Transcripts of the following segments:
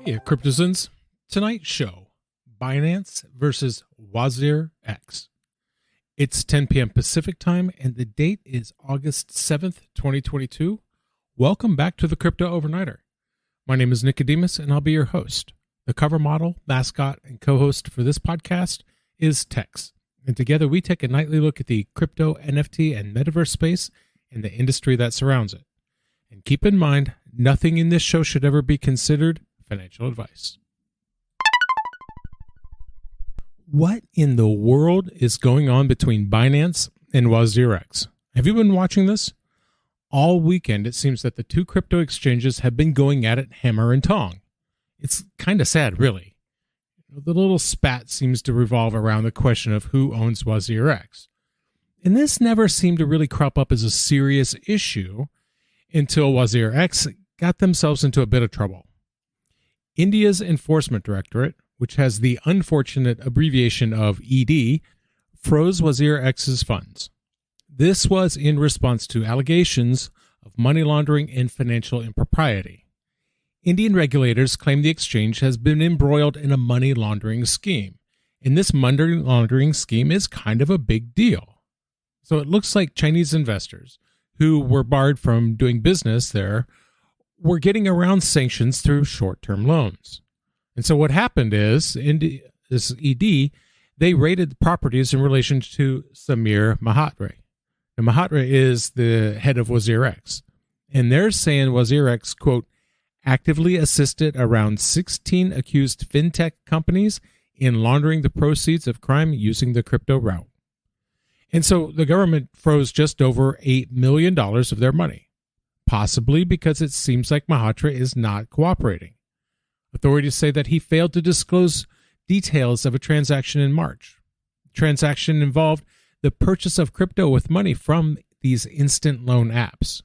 Heya Cryptozens. Tonight's show, Binance versus WazirX. It's 10 p.m. Pacific time, and the date is August 7th, 2022. Welcome back to the Crypto Overnighter. My name is Nikodemus, and I'll be your host. The cover model, mascot, and co-host for this podcast is Tex. And together we take a nightly look at the crypto, NFT, and metaverse space and the industry that surrounds it. And keep in mind, nothing in this show should ever be considered financial advice. What in the world is going on between Binance and WazirX? Have you been watching this? All weekend, it seems that the two crypto exchanges have been going at it hammer and tong. It's kind of sad, really. The little spat seems to revolve around the question of who owns WazirX. And this never seemed to really crop up as a serious issue until WazirX got themselves into a bit of trouble. India's Enforcement Directorate, which has the unfortunate abbreviation of ED, froze WazirX's funds. This was in response to allegations of money laundering and financial impropriety. Indian regulators claim the exchange has been embroiled in a money laundering scheme, and this money laundering scheme is kind of a big deal. So it looks like Chinese investors who were barred from doing business there were getting around sanctions through short-term loans. And so what happened is, this ED, they raided the properties in relation to Samir Mahatri. And Mahatri is the head of WazirX. And they're saying WazirX, quote, actively assisted around 16 accused fintech companies in laundering the proceeds of crime using the crypto route. And so the government froze just over $8 million of their money, possibly because it seems like Mahatri is not cooperating. Authorities say that he failed to disclose details of a transaction in March. The transaction involved the purchase of crypto with money from these instant loan apps.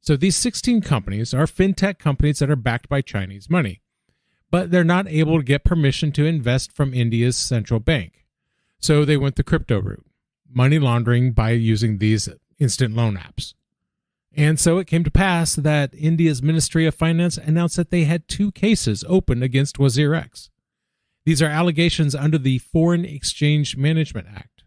So these 16 companies are fintech companies that are backed by Chinese money, but they're not able to get permission to invest from India's central bank. So they went the crypto route, money laundering by using these instant loan apps. And so it came to pass that India's Ministry of Finance announced that they had 2 cases open against WazirX. These are allegations under the Foreign Exchange Management Act.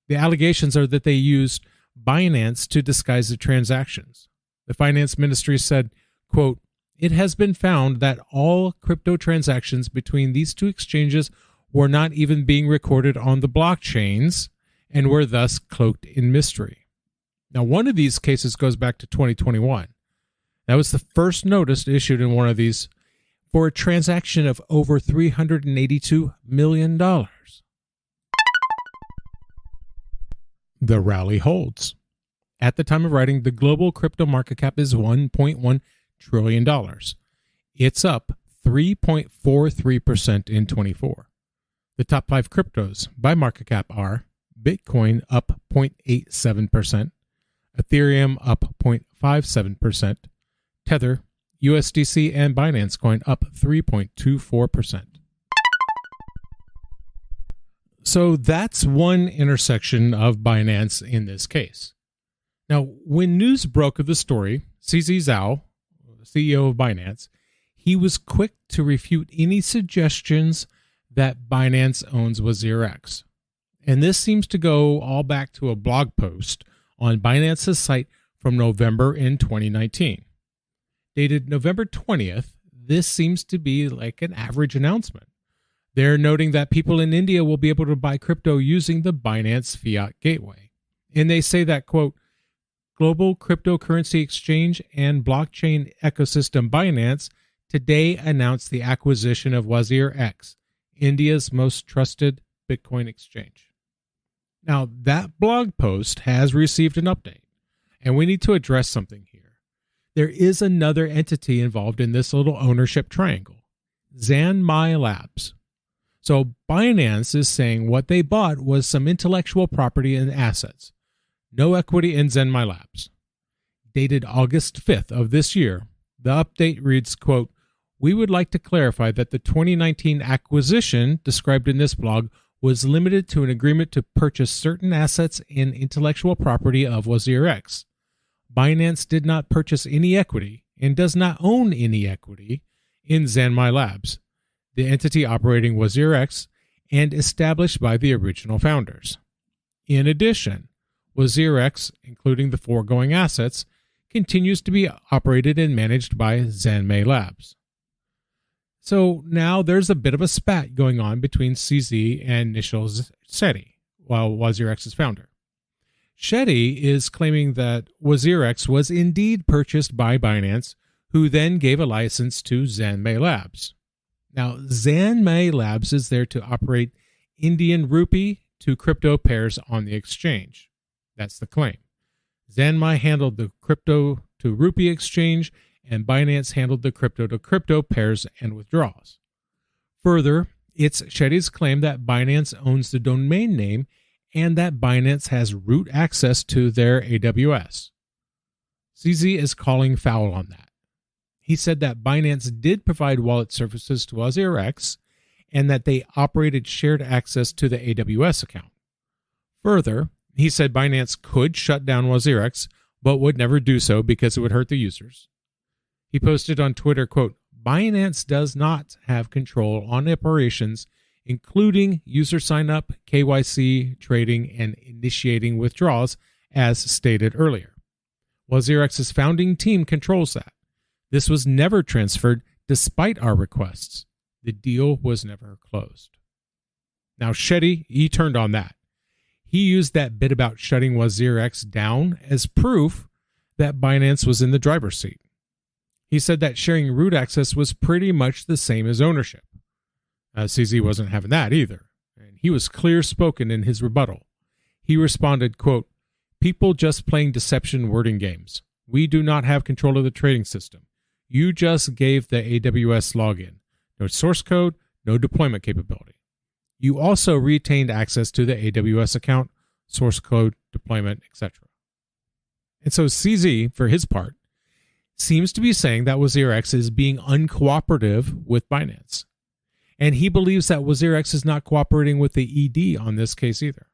The allegations are that they used Binance to disguise the transactions. The finance ministry said, quote, it has been found that all crypto transactions between these 2 exchanges were not even being recorded on the blockchains and were thus cloaked in mystery. Now, one of these cases goes back to 2021. That was the first notice issued in one of these for a transaction of over $382 million. The rally holds. At the time of writing, the global crypto market cap is $1.1 trillion. It's up 3.43% in 24. The top 5 cryptos by market cap are Bitcoin up 0.87%, Ethereum up 0.57%, Tether, USDC, and Binance Coin up 3.24%. So that's one intersection of Binance in this case. Now, when news broke of the story, CZ Zhao, CEO of Binance, he was quick to refute any suggestions that Binance owns WazirX. And this seems to go all back to a blog post on Binance's site from November in 2019. Dated November 20th, this seems to be like an average announcement. They're noting that people in India will be able to buy crypto using the Binance Fiat Gateway. And they say that, quote, global cryptocurrency exchange and blockchain ecosystem Binance today announced the acquisition of WazirX, India's most trusted Bitcoin exchange. Now, that blog post has received an update, and we need to address something here. There is another entity involved in this little ownership triangle, Zanmai Labs. So Binance is saying what they bought was some intellectual property and assets. No equity in Zanmai Labs. Dated August 5th of this year, the update reads, quote, we would like to clarify that the 2019 acquisition described in this blog was limited to an agreement to purchase certain assets and intellectual property of WazirX. Binance did not purchase any equity and does not own any equity in Zanmai Labs, the entity operating WazirX and established by the original founders. In addition, WazirX, including the foregoing assets, continues to be operated and managed by Zanmai Labs. So now there's a bit of a spat going on between CZ and Nishil Shetty, WazirX's founder. Shetty is claiming that WazirX was indeed purchased by Binance, who then gave a license to Zanmai Labs. Now, Zanmai Labs is there to operate Indian rupee to crypto pairs on the exchange. That's the claim. Zanmai handled the crypto to rupee exchange, and Binance handled the crypto to crypto pairs and withdrawals. Further, it's Shetty's claim that Binance owns the domain name and that Binance has root access to their AWS. CZ is calling foul on that. He said that Binance did provide wallet services to WazirX and that they operated shared access to the AWS account. Further, he said Binance could shut down WazirX, but would never do so because it would hurt the users. He posted on Twitter, quote, "Binance does not have control on operations, including user sign-up, KYC, trading, and initiating withdrawals, as stated earlier. WazirX's founding team controls that. This was never transferred despite our requests. The deal was never closed." Now, Shetty, he turned on that. He used that bit about shutting WazirX down as proof that Binance was in the driver's seat. He said that sharing root access was pretty much the same as ownership. CZ wasn't having that either, and he was clear-spoken in his rebuttal. He responded, quote, "People just playing deception wording games. We do not have control of the trading system. You just gave the AWS login. No source code, no deployment capability. You also retained access to the AWS account, source code, deployment, etc." And so CZ, for his part, seems to be saying that WazirX is being uncooperative with Binance. And he believes that WazirX is not cooperating with the ED on this case either.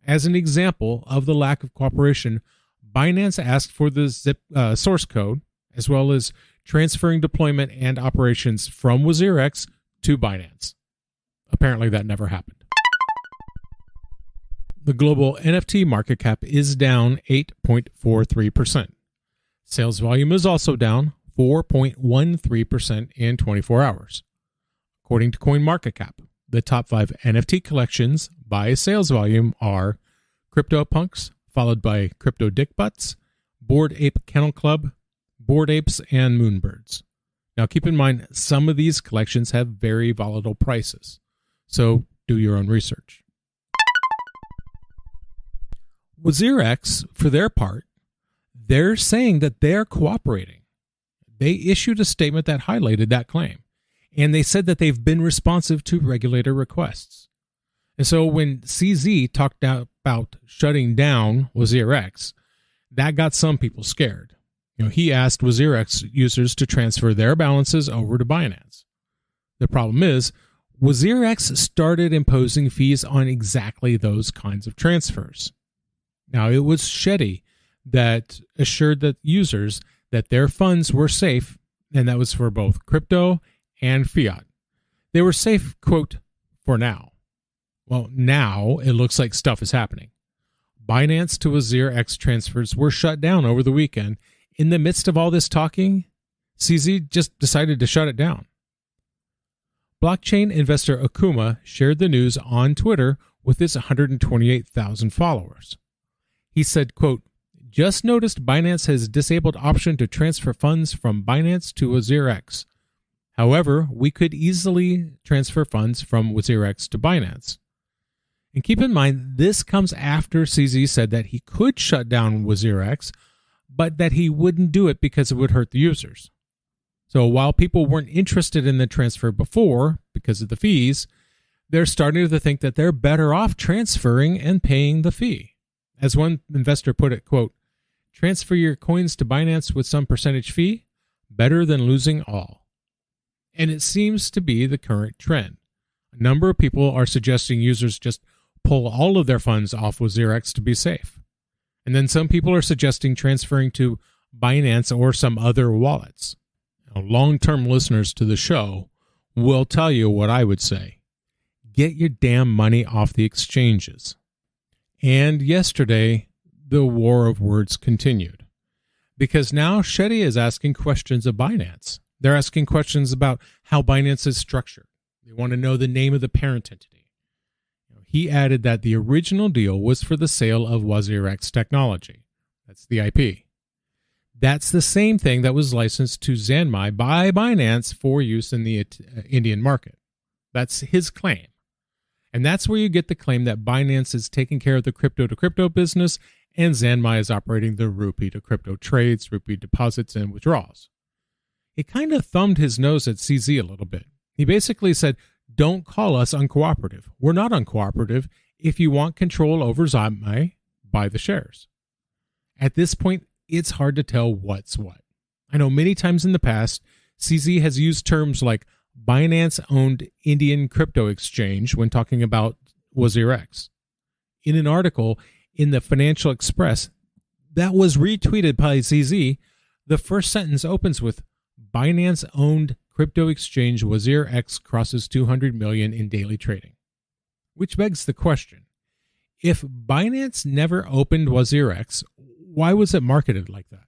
As an example of the lack of cooperation, Binance asked for the zip source code, as well as transferring deployment and operations from WazirX to Binance. Apparently that never happened. The global NFT market cap is down 8.43%. Sales volume is also down 4.13% in 24 hours. According to CoinMarketCap, the top 5 NFT collections by sales volume are CryptoPunks, followed by Crypto Dick Butts, Bored Ape Kennel Club, Bored Apes, and Moonbirds. Now keep in mind, some of these collections have very volatile prices, so do your own research. WazirX, for their part, they're saying that they're cooperating. They issued a statement that highlighted that claim, and they said that they've been responsive to regulator requests. And so when CZ talked about shutting down WazirX, that got some people scared. He asked WazirX users to transfer their balances over to Binance. The problem is, WazirX started imposing fees on exactly those kinds of transfers. Now, it was Shetty that assured the users that their funds were safe, and that was for both crypto and fiat. They were safe, quote, for now. Well, now it looks like stuff is happening. Binance to WazirX transfers were shut down over the weekend. In the midst of all this talking, CZ just decided to shut it down. Blockchain investor Akuma shared the news on Twitter with his 128,000 followers. He said, quote, "Just noticed Binance has disabled option to transfer funds from Binance to WazirX. However, we could easily transfer funds from WazirX to Binance." And keep in mind, this comes after CZ said that he could shut down WazirX, but that he wouldn't do it because it would hurt the users. So while people weren't interested in the transfer before because of the fees, they're starting to think that they're better off transferring and paying the fee. As one investor put it, quote, "Transfer your coins to Binance with some percentage fee, better than losing all." And it seems to be the current trend. A number of people are suggesting users just pull all of their funds off WazirX to be safe. And then some people are suggesting transferring to Binance or some other wallets. Now, long-term listeners to the show will tell you what I would say. Get your damn money off the exchanges. And yesterday, the war of words continued. Because now Shetty is asking questions of Binance. They're asking questions about how Binance is structured. They want to know the name of the parent entity. He added that the original deal was for the sale of WazirX technology. That's the IP. That's the same thing that was licensed to Zanmai by Binance for use in the Indian market. That's his claim. And that's where you get the claim that Binance is taking care of the crypto-to-crypto business and Zanmai is operating the rupee-to-crypto trades, rupee deposits, and withdrawals. He kind of thumbed his nose at CZ a little bit. He basically said, don't call us uncooperative. We're not uncooperative. If you want control over Zanmai, buy the shares. At this point, it's hard to tell what's what. I know many times in the past, CZ has used terms like Binance-owned Indian crypto exchange when talking about WazirX. In an article in the Financial Express that was retweeted by CZ, the first sentence opens with, Binance-owned crypto exchange WazirX crosses 200 million in daily trading. Which begs the question, if Binance never opened WazirX, why was it marketed like that?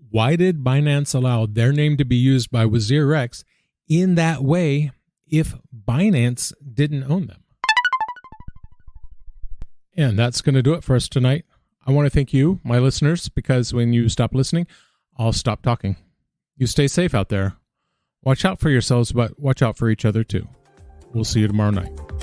Why did Binance allow their name to be used by WazirX in that way if Binance didn't own them? And that's going to do it for us tonight. I want to thank you, my listeners, because when you stop listening, I'll stop talking. You stay safe out there. Watch out for yourselves, but watch out for each other too. We'll see you tomorrow night.